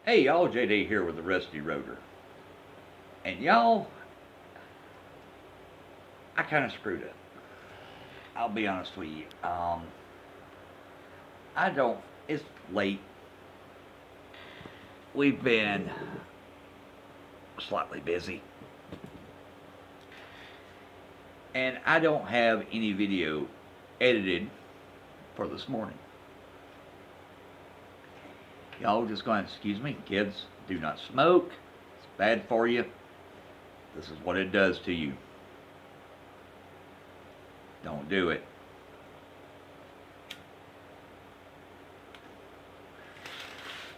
Hey y'all, JD here with the Rusty Rotor. And y'all, I kind of screwed up. I'll be honest with you. I don't, it's late. We've been slightly busy. And I don't have any video edited for this morning. Y'all just going to excuse me. Kids, do not smoke. It's bad for you. This is what it does to you. Don't do it.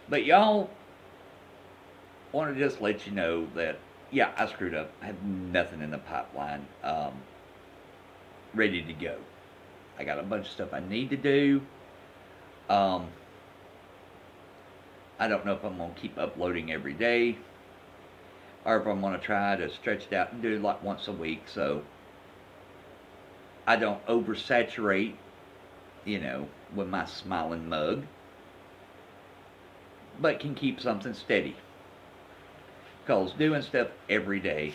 But y'all, want to just let you know that, yeah, I screwed up. I have nothing in the pipeline ready to go. I got a bunch of stuff I need to do. Um, I don't know if I'm going to keep uploading every day or if I'm going to try to stretch it out and do it like once a week so I don't oversaturate, with my smiling mug, but can keep something steady. Because doing stuff every day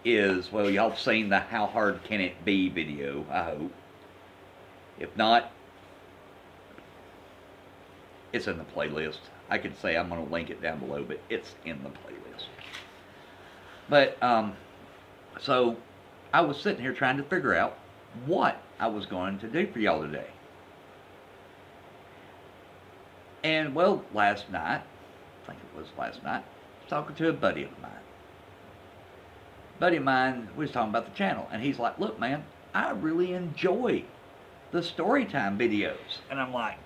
is, well, y'all have seen the How Hard Can It Be video, I hope. If not, it's in the playlist. I could say I'm going to link it down below, but it's in the playlist. But, so I was sitting here trying to figure out what I was going to do for y'all today. And, well, last night, I think it was last night, I was talking to a buddy of mine. Buddy of mine, we was talking about the channel, and he's like, look, man, I really enjoy the storytime videos. And I'm like,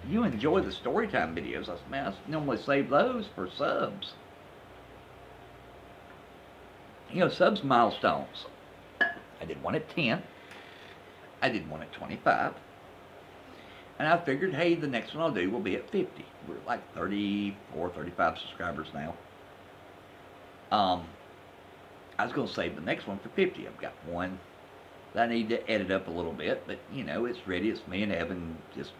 you enjoy the storytime videos? I said, man, I normally save those for subs. Subs milestones. I did one at 10. I did one at 25. And I figured, hey, the next one I'll do will be at 50. We're like 34, 35 subscribers now. I was going to save the next one for 50. I've got one that I need to edit up a little bit, but, it's ready. It's me and Evan just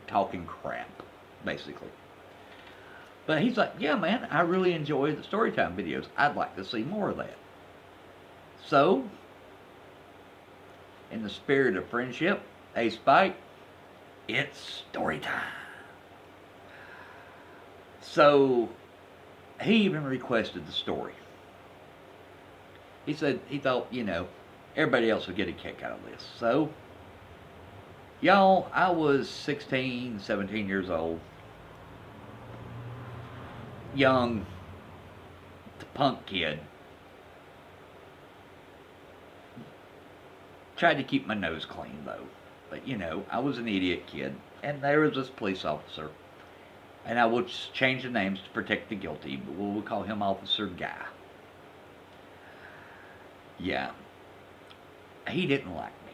talking crap, basically. But he's like, yeah, man, I really enjoy the storytime videos. I'd like to see more of that. So, in the spirit of friendship, hey, Spike, it's story time. So, he even requested the story. He said he thought, everybody else would get a kick out of this. So, y'all, I was 16, 17 years old. Young, punk kid. Tried to keep my nose clean, though. But, I was an idiot kid. And there was this police officer. And I will change the names to protect the guilty, but we'll call him Officer Guy. Yeah. He didn't like me.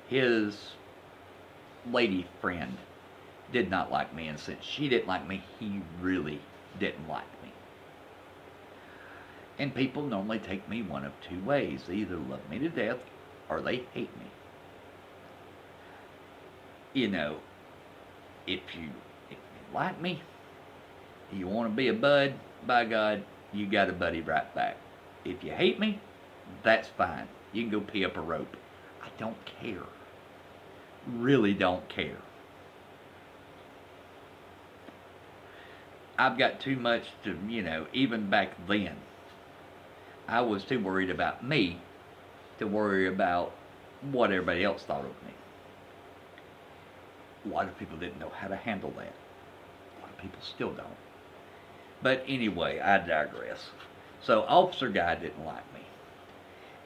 His lady friend did not like me, and since she didn't like me, he really didn't like me. And people normally take me one of two ways. They either love me to death or they hate me. If you like me, you want to be a bud, by God, you got a buddy right back. If you hate me, that's fine. You can go pee up a rope. I don't care. Really don't care. I've got too much to, even back then, I was too worried about me to worry about what everybody else thought of me. A lot of people didn't know how to handle that. A lot of people still don't. But anyway, I digress. So Officer Guy didn't like me.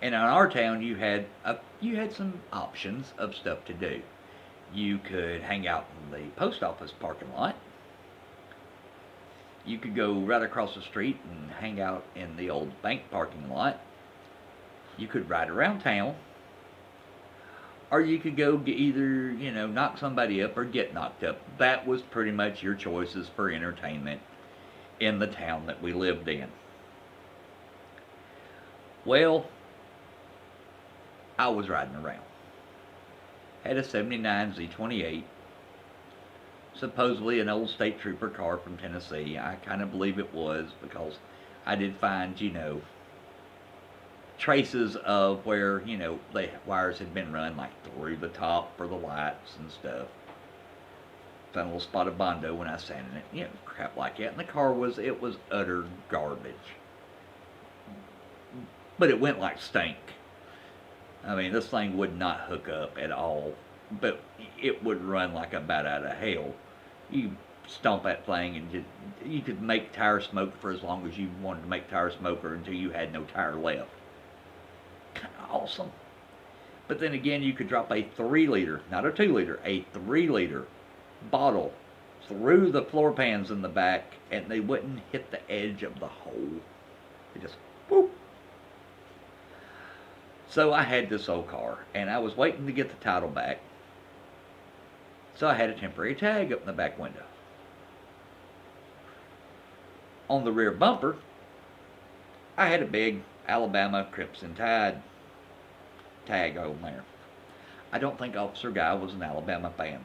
And in our town, you had some options of stuff to do. You could hang out in the post office parking lot. You could go right across the street and hang out in the old bank parking lot. You could ride around town. Or you could go either, knock somebody up or get knocked up. That was pretty much your choices for entertainment in the town that we lived in. Well, I was riding around. Had a 79 Z28. supposedly an old state trooper car from Tennessee. I kind of believe it was because I did find, traces of where, the wires had been run like through the top for the lights and stuff. Found a little spot of Bondo when I sat in it, crap like that. And the car was utter garbage. But it went like stink. I mean, this thing would not hook up at all, but it would run like a bat out of hell. You stomp that thing and you could make tire smoke for as long as you wanted to make tire smoke or until you had no tire left. Kind of awesome. But then again, you could drop a 3 liter, not a 2 liter, a 3 liter bottle through the floor pans in the back and they wouldn't hit the edge of the hole. It just whoop. So I had this old car and I was waiting to get the title back. So I had a temporary tag up in the back window. On the rear bumper, I had a big Alabama Crimson Tide tag on there. I don't think Officer Guy was an Alabama fan.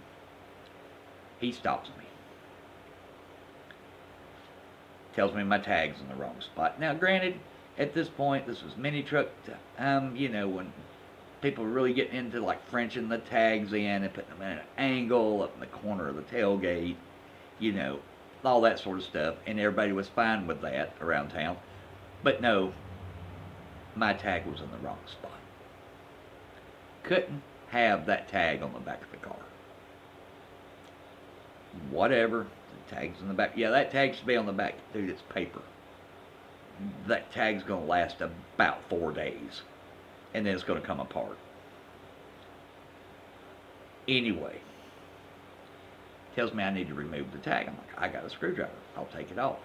He stops me. Tells me my tag's in the wrong spot. Now, granted, at this point, this was mini truck when people were really getting into like Frenching the tags in and putting them in an angle up in the corner of the tailgate, all that sort of stuff. And everybody was fine with that around town. But no, my tag was in the wrong spot. Couldn't have that tag on the back of the car. Whatever. The tag's in the back. Yeah, that tag should be on the back. Dude, it's paper. That tag's going to last about 4 days. And then it's going to come apart. Anyway. Tells me I need to remove the tag. I'm like, I got a screwdriver. I'll take it off.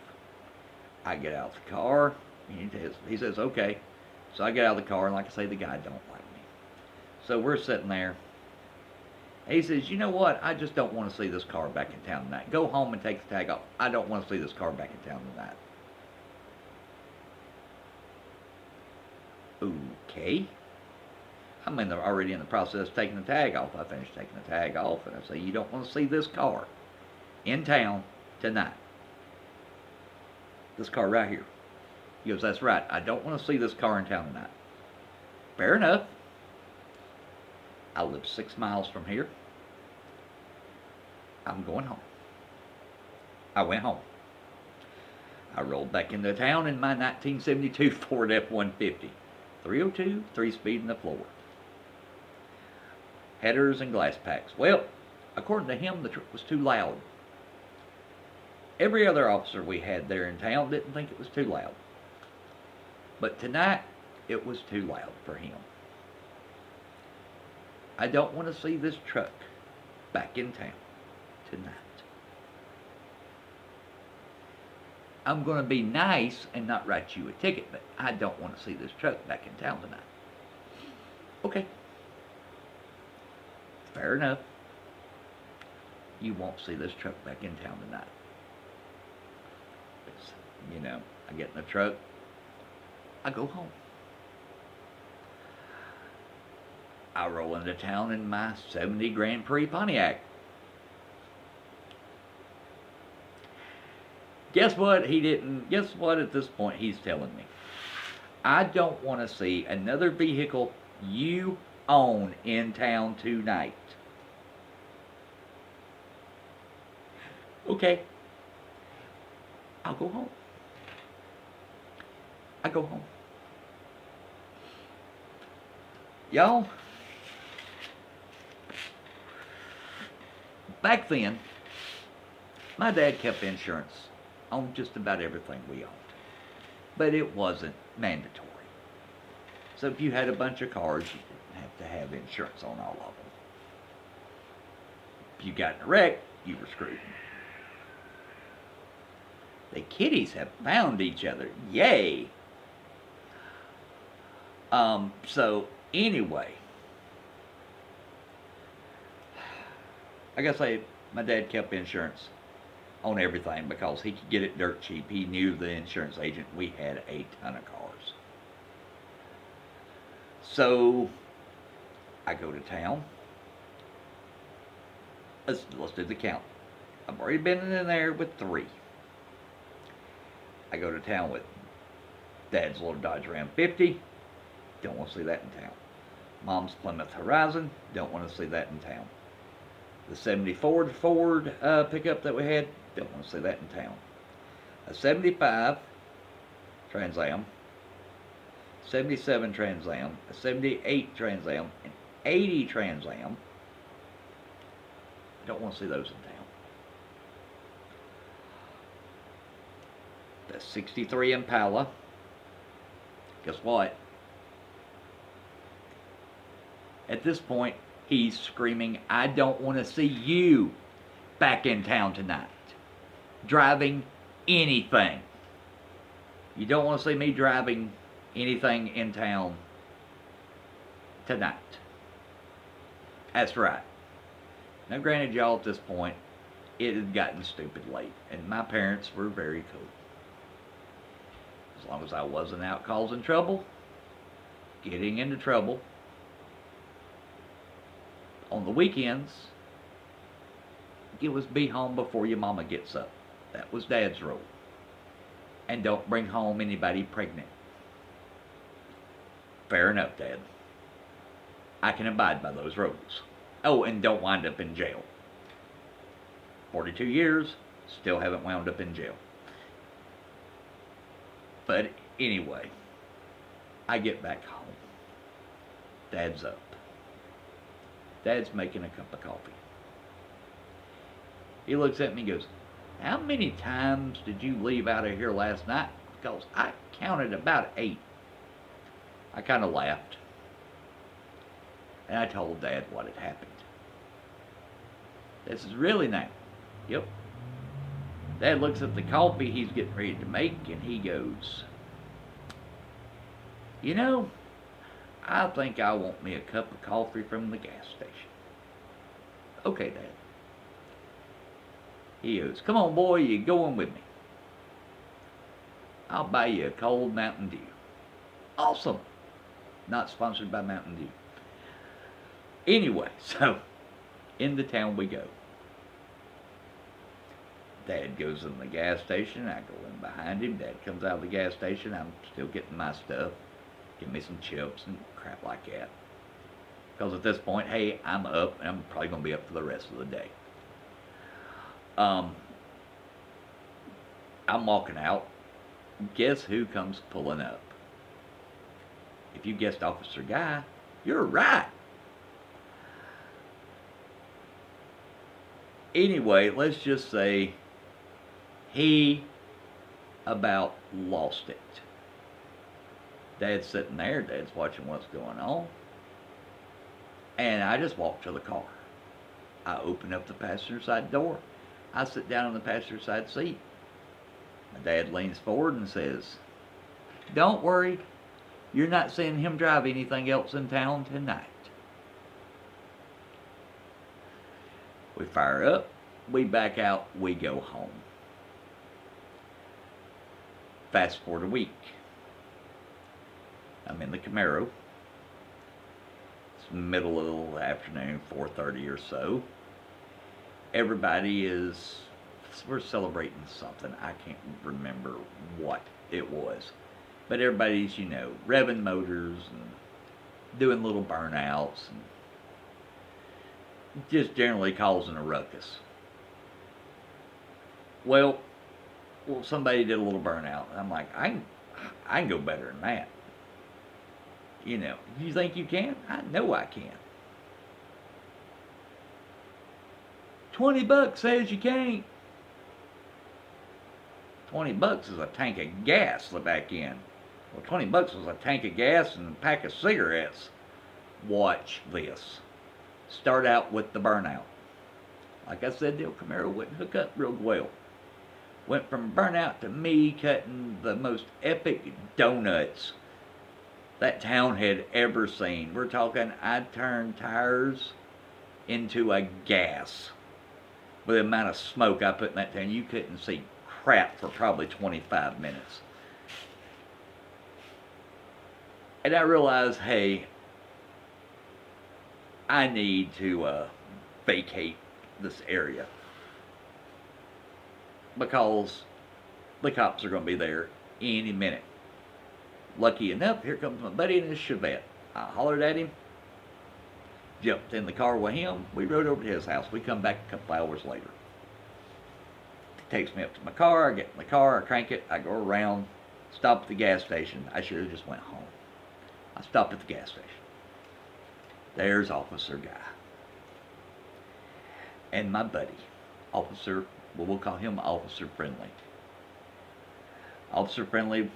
I get out the car. He says, okay. So I get out of the car, and like I say, the guy don't like me. So we're sitting there. He says, you know what? I just don't want to see this car back in town tonight. Go home and take the tag off. I don't want to see this car back in town tonight. Okay. I'm already in the process of taking the tag off. I finished taking the tag off, and I say, you don't want to see this car in town tonight. This car right here. He goes, that's right. I don't want to see this car in town tonight. Fair enough. I live 6 miles from here. I'm going home. I went home. I rolled back into town in my 1972 Ford F-150. 302, 3-speed in the floor. Headers and glass packs. Well, according to him, the truck was too loud. Every other officer we had there in town didn't think it was too loud. But tonight, it was too loud for him. I don't want to see this truck back in town tonight. I'm going to be nice and not write you a ticket, but I don't want to see this truck back in town tonight. Okay. Fair enough. You won't see this truck back in town tonight. I get in the truck. I go home. I roll into town in my 70 Grand Prix Pontiac. Guess what? Guess what at this point he's telling me? I don't want to see another vehicle you own in town tonight. Okay. I'll go home. I go home. Y'all, back then, my dad kept insurance on just about everything we owned. But it wasn't mandatory. So if you had a bunch of cars, you didn't have to have insurance on all of them. If you got in a wreck, you were screwed. The kitties have found each other. Yay! So anyway, like I say, my dad kept insurance on everything because he could get it dirt cheap. He knew the insurance agent. We had a ton of cars. So I go to town. Let's do the count. I've already been in there with 3. I go to town with Dad's little Dodge Ram 50. Don't want to see that in town. Mom's Plymouth Horizon. Don't want to see that in town. The 74 Ford pickup that we had. Don't want to see that in town. A 75 Trans Am. 77 Trans Am. A 78 Trans Am. An 80 Trans Am. Don't want to see those in town. The 63 Impala. Guess what? At this point, he's screaming, I don't want to see you back in town tonight. Driving anything. You don't want to see me driving anything in town tonight. That's right. Now, granted, y'all, at this point, it had gotten stupid late, and my parents were very cool. As long as I wasn't out causing trouble, getting into trouble. On the weekends, it was be home before your mama gets up. That was Dad's rule. And don't bring home anybody pregnant. Fair enough, Dad. I can abide by those rules. Oh, and don't wind up in jail. 42 years, still haven't wound up in jail. But anyway, I get back home. Dad's up. Dad's making a cup of coffee. He looks at me and goes, how many times did you leave out of here last night? Because I counted about 8. I kind of laughed. And I told Dad what had happened. This is really now. Yep. Dad looks at the coffee he's getting ready to make and he goes, you know, I think I want me a cup of coffee from the gas station. Okay, Dad. He goes, come on, boy, you're going with me. I'll buy you a cold Mountain Dew. Awesome. Not sponsored by Mountain Dew. Anyway, so into town we go. Dad goes in the gas station. I go in behind him. Dad comes out of the gas station. I'm still getting my stuff. Give me some chips and crap like that. Because at this point, hey, I'm up, and I'm probably going to be up for the rest of the day. I'm walking out. Guess who comes pulling up? If you guessed Officer Guy, you're right. Anyway, let's just say he about lost it. Dad's sitting there. Dad's watching what's going on. And I just walked to the car. I open up the passenger side door. I sit down on the passenger side seat. My dad leans forward and says, don't worry, you're not seeing him drive anything else in town tonight. We fire up, we back out, we go home. Fast forward a week. I'm in the Camaro. It's middle of the afternoon, 4:30 or so. Everybody we're celebrating something. I can't remember what it was. But everybody's, revving motors and doing little burnouts and just generally causing a ruckus. Well, somebody did a little burnout. I'm like, I can go better than that. You think you can? I know I can. $20 says you can't. $20 is a tank of gas to back in. Well, $20 was a tank of gas and a pack of cigarettes. Watch this. Start out with the burnout. Like I said, the old Camaro wouldn't hook up real well. Went from burnout to me cutting the most epic donuts that town had ever seen. We're talking, I'd turn tires into a gas. With the amount of smoke I put in that thing, you couldn't see crap for probably 25 minutes. And I realized, hey, I need to vacate this area. because the cops are going to be there any minute. Lucky enough, here comes my buddy in his Chevette. I hollered at him, jumped in the car with him. We rode over to his house. We come back a couple hours later. He takes me up to my car. I get in the car. I crank it. I go around, stop at the gas station. I should have just went home. I stopped at the gas station. There's Officer Guy. And my buddy, Officer, well, we'll call him Officer Friendly. Officer Friendly,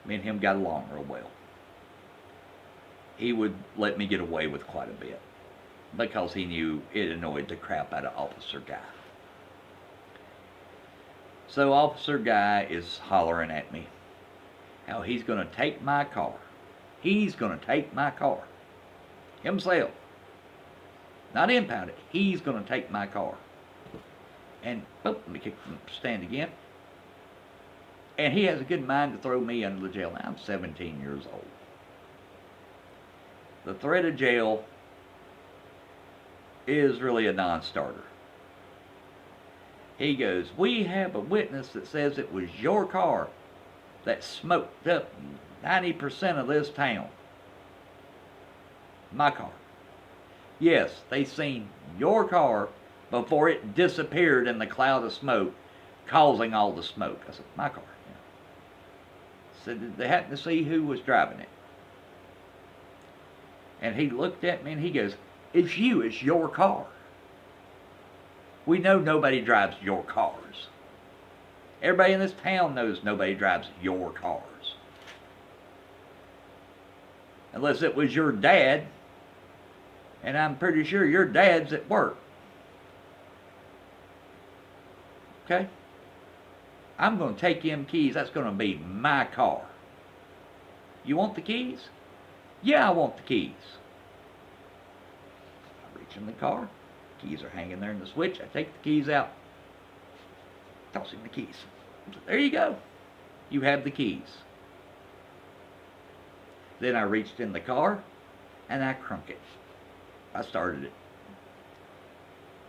me and him got along real well. He would let me get away with quite a bit because he knew it annoyed the crap out of Officer Guy. So Officer Guy is hollering at me how he's going to take my car. He's going to take my car. Himself. Not impound it. He's going to take my car. And, let me kick the stand again. And he has a good mind to throw me under the jail. Now, I'm 17 years old. The threat of jail is really a non-starter. He goes, we have a witness that says it was your car that smoked up 90% of this town. My car. Yes, they seen your car before it disappeared in the cloud of smoke, causing all the smoke. I said, my car. Yeah. Said, did they happen to see who was driving it? And he looked at me and he goes, it's you, it's your car. We know nobody drives your cars. Everybody in this town knows nobody drives your cars. Unless it was your dad, and I'm pretty sure your dad's at work. Okay? I'm going to take them keys. That's going to be my car. You want the keys? Yeah, I want the keys. I reach in the car. Keys are hanging there in the switch. I take the keys out. Toss him the keys. There you go. You have the keys. Then I reached in the car and I crunk it. I started it.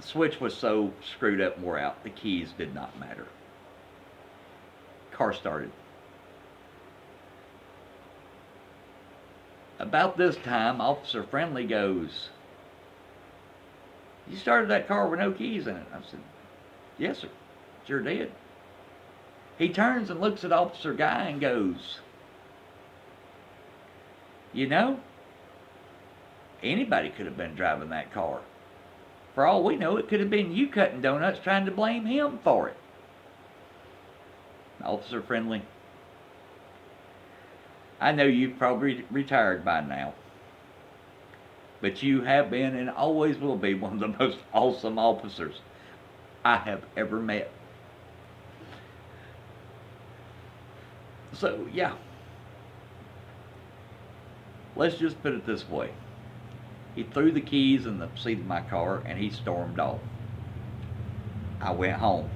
The switch was so screwed up and wore out, the keys did not matter. Car started. About this time, Officer Friendly goes, you started that car with no keys in it. I said, yes, sir. Sure did. He turns and looks at Officer Guy and goes, you know, anybody could have been driving that car. For all we know, it could have been you cutting donuts trying to blame him for it. Officer Friendly, I know you've probably retired by now, but you have been and always will be one of the most awesome officers I have ever met. So, yeah. Let's just put it this way. He threw the keys in the seat of my car and he stormed off. I went home.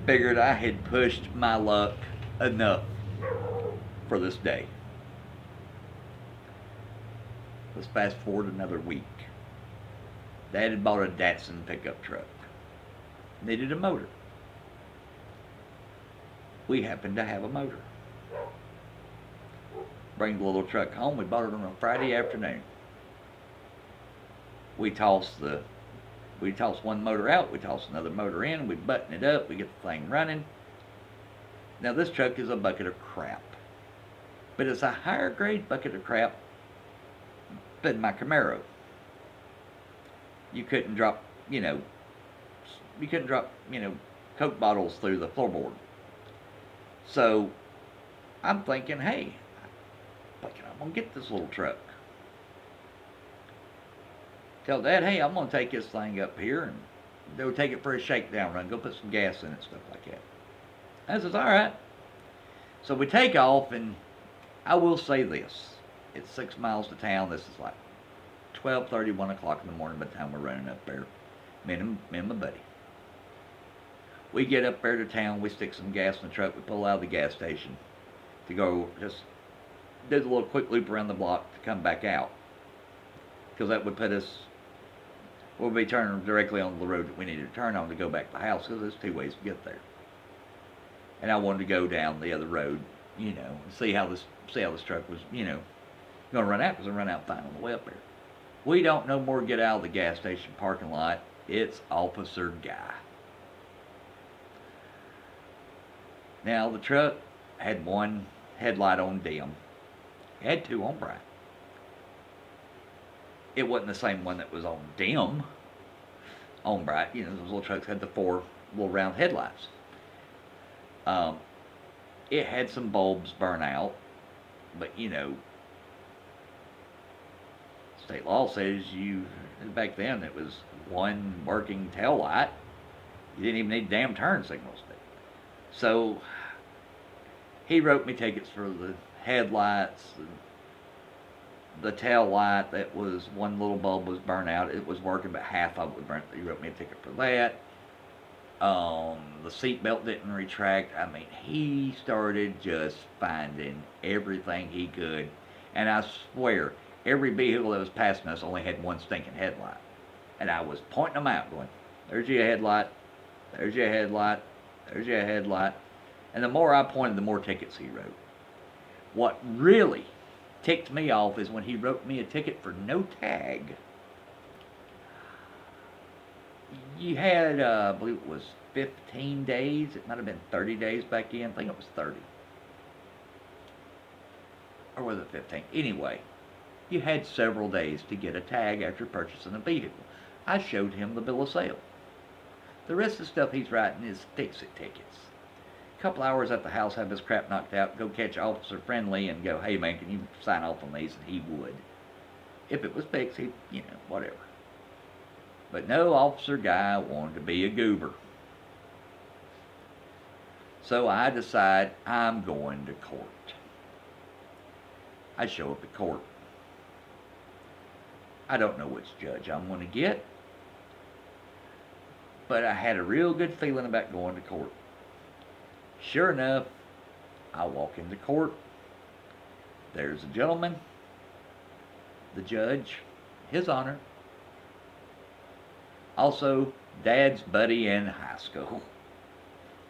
Figured I had pushed my luck enough for this day. Let's fast forward another week. Dad had bought a Datsun pickup truck. Needed a motor. We happened to have a motor. Bring the little truck home. We bought it on a Friday afternoon. We toss one motor out, we toss another motor in, we button it up, we get the thing running. Now this truck is a bucket of crap. But it's a higher grade bucket of crap than my Camaro. You couldn't drop, Coke bottles through the floorboard. So I'm thinking, hey, I'm gonna get this little truck. Tell Dad, hey, I'm going to take this thing up here and they'll take it for a shakedown run. Go put some gas in it, stuff like that. I says, all right. So we take off, and I will say this. It's 6 miles to town. This is like 12:30, 1 o'clock in the morning by the time we're running up there. Me and my buddy. We get up there to town. We stick some gas in the truck. We pull out of the gas station to go just do the little quick loop around the block to come back out. Because that would put us, we'll be turning directly on the road that we needed to turn on to go back to the house, because there's 2 ways to get there. and I wanted to go down the other road, and see how this truck was, going to run out, because I run out fine on the way up there. We don't no more get out of the gas station parking lot. It's Officer Guy. Now, the truck had one headlight on dim. It had two on bright. It wasn't the same one that was on dim, on bright. Those little trucks had the four little round headlights. It had some bulbs burn out, but state law says back then it was one working tail light. You didn't even need damn turn signals. So he wrote me tickets for the headlights, the tail light that was one little bulb was burnt out. It was working, but half of it was burnt. He wrote me a ticket for that. The seat belt didn't retract. I mean, he started just finding everything he could. And I swear, every vehicle that was passing us only had one stinking headlight. And I was pointing them out, going, there's your headlight, there's your headlight, there's your headlight. And the more I pointed, the more tickets he wrote. What really ticked me off is when he wrote me a ticket for no tag. You had, I believe it was 15 days. It might have been 30 days back in. I think it was 30. Or was it 15? Anyway, you had several days to get a tag after purchasing a vehicle. I showed him the bill of sale. The rest of the stuff he's writing is fix-it tickets. A couple hours at the house, have his crap knocked out, go catch Officer Friendly and go, hey man, can you sign off on these? And he would. If it was fixed, he'd, whatever. But no, Officer Guy wanted to be a goober. So I decide I'm going to court. I show up at court. I don't know which judge I'm going to get, but I had a real good feeling about going to court. Sure enough, I walk into court. There's a gentleman, the judge, His Honor, also Dad's buddy in high school.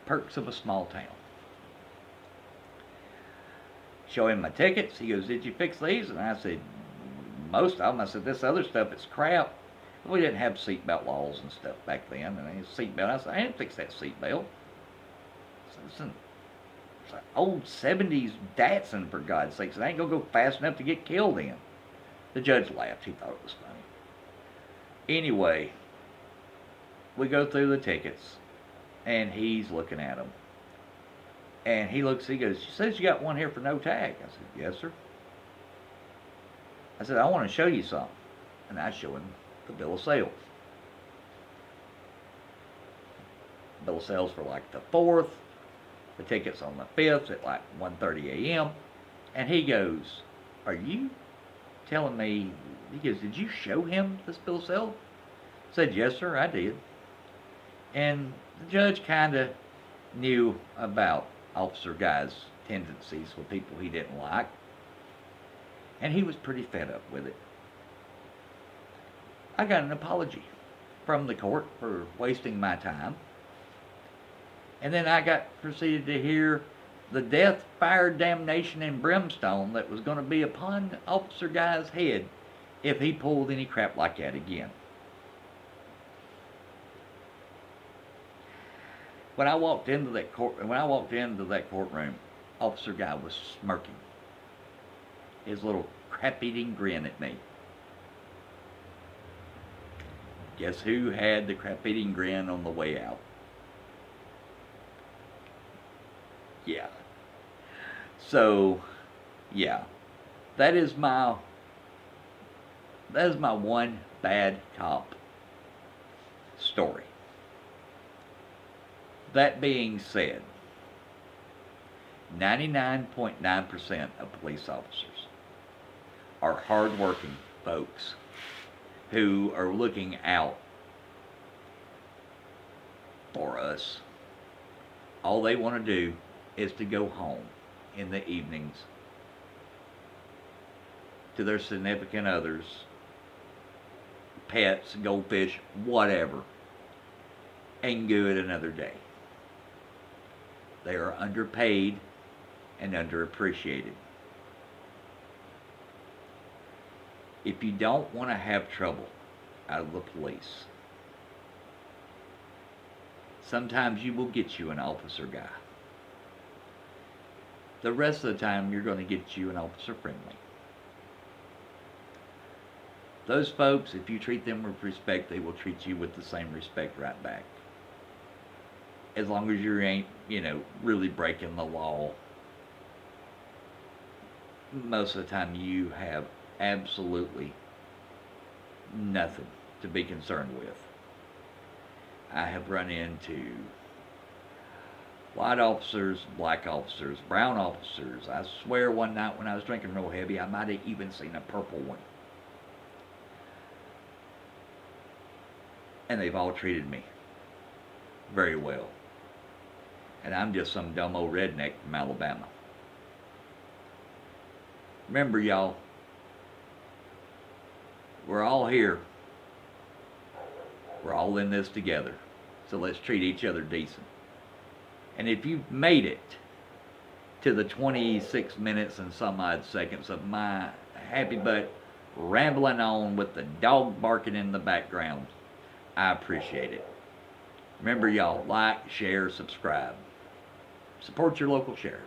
Perks of a small town. Show him my tickets. He goes, did you fix these? And I said, most of them. I said, this other stuff, it's crap. We didn't have seatbelt laws and stuff back then. And seatbelt, I said, I didn't fix that seatbelt. It's an old 70s Datsun, for God's sakes. It ain't going to go fast enough to get killed in. The judge laughed. He thought it was funny. Anyway, we go through the tickets, and he's looking at them. And he goes, she says you got one here for no tag. I said, yes, sir. I said, I want to show you something. And I show him the bill of sale. Bill of sales for like the 4th. The ticket's on the 5th at like 1:30 a.m. And he goes, are you telling me, he goes, did you show him this bill of sale? I said, yes, sir, I did. And the judge kind of knew about Officer Guy's tendencies with people he didn't like. And he was pretty fed up with it. I got an apology from the court for wasting my time. And then I proceeded to hear the death, fire, damnation, and brimstone that was going to be upon Officer Guy's head if he pulled any crap like that again. When I walked into that courtroom, Officer Guy was smirking. His little crap-eating grin at me. Guess who had the crap-eating grin on the way out? Yeah. So, yeah. That is my one bad cop story. That being said, 99.9% of police officers are hardworking folks who are looking out for us. All they want to do is to go home in the evenings to their significant others, pets, goldfish, whatever, and go it another day. They are underpaid and underappreciated. If you don't want to have trouble out of the police, sometimes you will get you an officer guy. The rest of the time, you're going to get you an officer friendly. Those folks, if you treat them with respect, they will treat you with the same respect right back. As long as you ain't, really breaking the law. Most of the time, you have absolutely nothing to be concerned with. I have run into white officers, black officers, brown officers. I swear one night when I was drinking real heavy, I might have even seen a purple one. And they've all treated me very well. And I'm just some dumb old redneck from Alabama. Remember, y'all, we're all here. We're all in this together. So let's treat each other decent. And if you've made it to the 26 minutes and some odd seconds of my happy butt rambling on with the dog barking in the background, I appreciate it. Remember, y'all, like, share, subscribe. Support your local sheriff.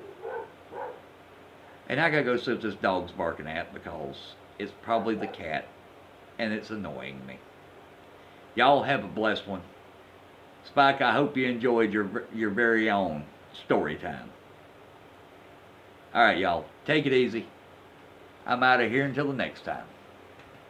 And I gotta go see what this dog's barking at because it's probably the cat and it's annoying me. Y'all have a blessed one. Spike, I hope you enjoyed your very own story time. All right, y'all, take it easy. I'm out of here until the next time.